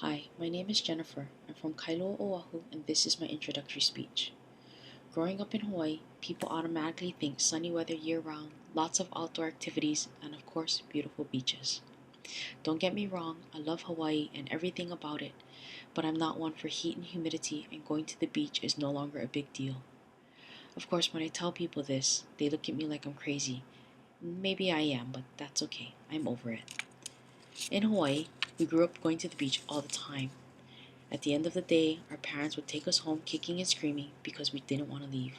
Hi, my name is Jennifer. I'm from Kailua, Oahu, and this is my introductory speech. Growing up in Hawaii, people automatically think sunny weather year round, lots of outdoor activities, and of course, beautiful beaches. Don't get me wrong, I love Hawaii and everything about it, but I'm not one for heat and humidity, and going to the beach is no longer a big deal. Of course, when I tell people this, they look at me like I'm crazy. Maybe I am, but that's okay. I'm over it. In Hawaii, we grew up going to the beach all the time. At the end of the day, our parents would take us home kicking and screaming because we didn't want to leave.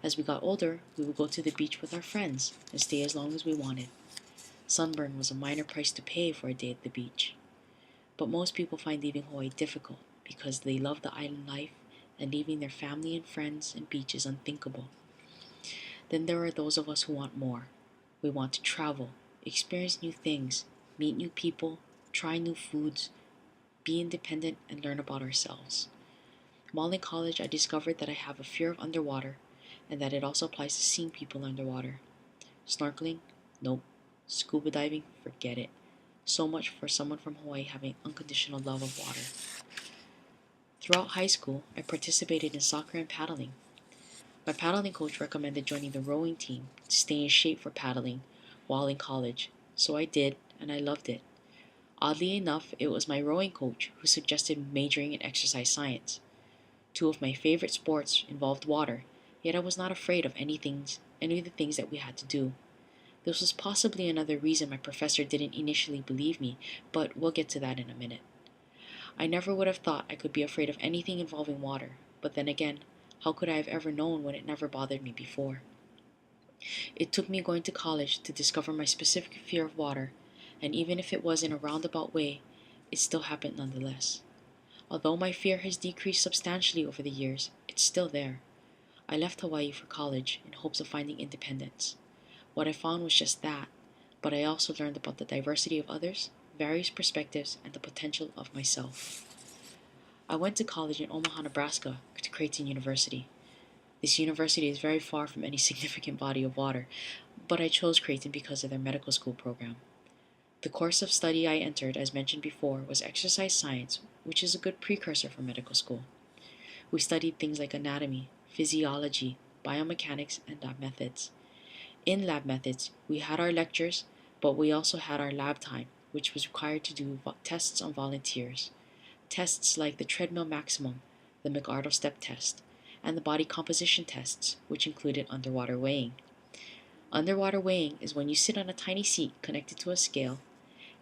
As we got older, we would go to the beach with our friends and stay as long as we wanted. Sunburn was a minor price to pay for a day at the beach. But most people find leaving Hawaii difficult because they love the island life and leaving their family and friends and beach is unthinkable. Then there are those of us who want more. We want to travel, experience new things, meet new people, try new foods, be independent, and learn about ourselves. While in college, I discovered that I have a fear of underwater and that it also applies to seeing people underwater. Snorkeling? Nope. Scuba diving? Forget it. So much for someone from Hawaii having unconditional love of water. Throughout high school, I participated in soccer and paddling. My paddling coach recommended joining the rowing team to stay in shape for paddling while in college, so I did, and I loved it. Oddly enough, it was my rowing coach who suggested majoring in exercise science. Two of my favorite sports involved water, yet I was not afraid of any of the things that we had to do. This was possibly another reason my professor didn't initially believe me, but we'll get to that in a minute. I never would have thought I could be afraid of anything involving water, but then again, how could I have ever known when it never bothered me before? It took me going to college to discover my specific fear of water, and even if it was in a roundabout way, it still happened nonetheless. Although my fear has decreased substantially over the years, it's still there. I left Hawaii for college in hopes of finding independence. What I found was just that, but I also learned about the diversity of others, various perspectives, and the potential of myself. I went to college in Omaha, Nebraska, to Creighton University. This university is very far from any significant body of water, but I chose Creighton because of their medical school program. The course of study I entered, as mentioned before, was exercise science, which is a good precursor for medical school. We studied things like anatomy, physiology, biomechanics, and lab methods. In lab methods, we had our lectures, but we also had our lab time, which was required to do tests on volunteers. Tests like the treadmill maximum, the McArdle step test, and the body composition tests, which included underwater weighing. Underwater weighing is when you sit on a tiny seat connected to a scale,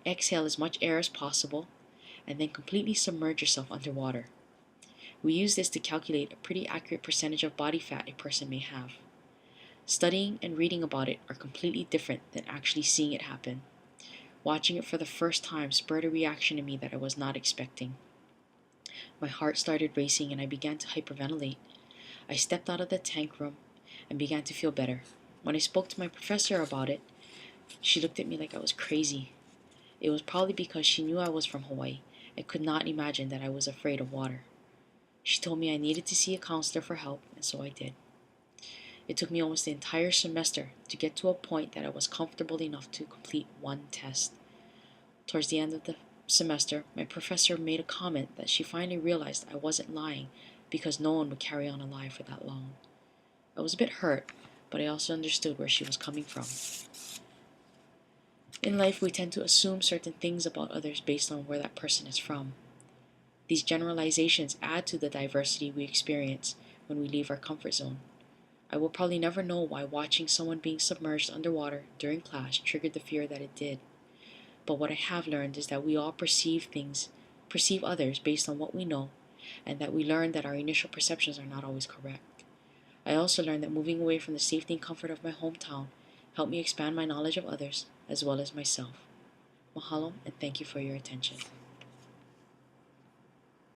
exhale as much air as possible, and then completely submerge yourself underwater. We use this to calculate a pretty accurate percentage of body fat a person may have. Studying and reading about it are completely different than actually seeing it happen. Watching it for the first time spurred a reaction in me that I was not expecting. My heart started racing and I began to hyperventilate. I stepped out of the tank room and began to feel better. When I spoke to my professor about it, she looked at me like I was crazy. It was probably because she knew I was from Hawaii and could not imagine that I was afraid of water. She told me I needed to see a counselor for help, and so I did. It took me almost the entire semester to get to a point that I was comfortable enough to complete one test. Towards the end of the semester, my professor made a comment that she finally realized I wasn't lying because no one would carry on a lie for that long. I was a bit hurt, but I also understood where she was coming from. In life, we tend to assume certain things about others based on where that person is from. These generalizations add to the diversity we experience when we leave our comfort zone. I will probably never know why watching someone being submerged underwater during class triggered the fear that it did. But what I have learned is that we all perceive others based on what we know, and that we learn that our initial perceptions are not always correct. I also learned that moving away from the safety and comfort of my hometown helped me expand my knowledge of others as well as myself. Mahalo, and thank you for your attention.